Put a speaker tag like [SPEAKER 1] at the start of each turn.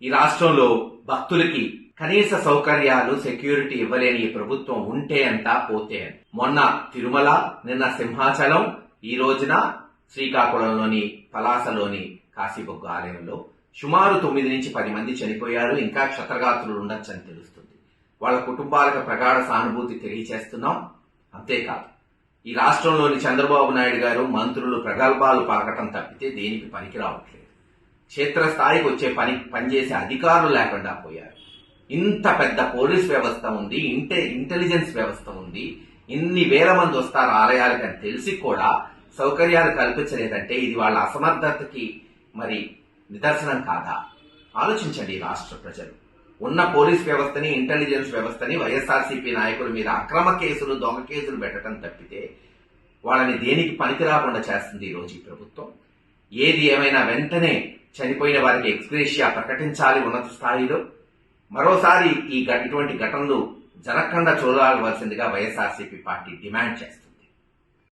[SPEAKER 1] ఈ రాష్ట్రంలో భక్తులకి కనీస సౌకర్యాలు సెక్యూరిటీ ఇవ్వలేని ఈ ప్రభుత్వం ఉంటే అంతా పోతే అని. మొన్న తిరుమల, నిన్న సింహాచలం, ఈ రోజున శ్రీకాకుళంలోని పలాసలోని కాశీబొగ్గు ఆలయంలో సుమారు 9 నుంచి 10 మంది చనిపోయారు. ఇంకా క్షతగాత్రులు ఉండొచ్చని తెలుస్తుంది. వాళ్ళ కుటుంబాలకు ప్రగాఢ సానుభూతి తెలియజేస్తున్నాం. అంతేకాదు, ఈ రాష్ట్రంలోని చంద్రబాబు నాయుడు గారు మంత్రులు ప్రగల్భాలు పలకటం తప్పితే దేనికి పనికి రావట్లేదు. క్షేత్రస్థాయికి వచ్చే పనిచేసే అధికారులు లేకుండా పోయారు. ఇంత పెద్ద పోలీస్ వ్యవస్థ ఉంది, ఇంటెలిజెన్స్ వ్యవస్థ ఉంది, ఇన్ని వేల మంది వస్తారు ఆలయాలకని తెలిసి కూడా సౌకర్యాలు కల్పించలేదంటే ఇది వాళ్ళ అసమర్థతకి మరి నిదర్శనం కాదా? ఆలోచించండి రాష్ట్ర ప్రజలు. ఉన్న పోలీస్ వ్యవస్థని, ఇంటెలిజెన్స్ వ్యవస్థని వైఎస్ఆర్సీపీ నాయకుల మీద అక్రమ కేసులు, దొంగ కేసులు పెట్టడం తప్పితే వాళ్ళని దేనికి పనికి రాకుండా చేస్తుంది ఈరోజు ఈ ప్రభుత్వం. ఏది ఏమైనా వెంటనే చనిపోయిన వారికి ఎక్స్గ్రేషియా ప్రకటించాలి ఉన్నత స్థాయిలో. మరోసారి ఇటువంటి ఘటనలు జరగకుండా చూడవలసిందిగా వైఎస్ఆర్సీపీ పార్టీ డిమాండ్ చేస్తుంది.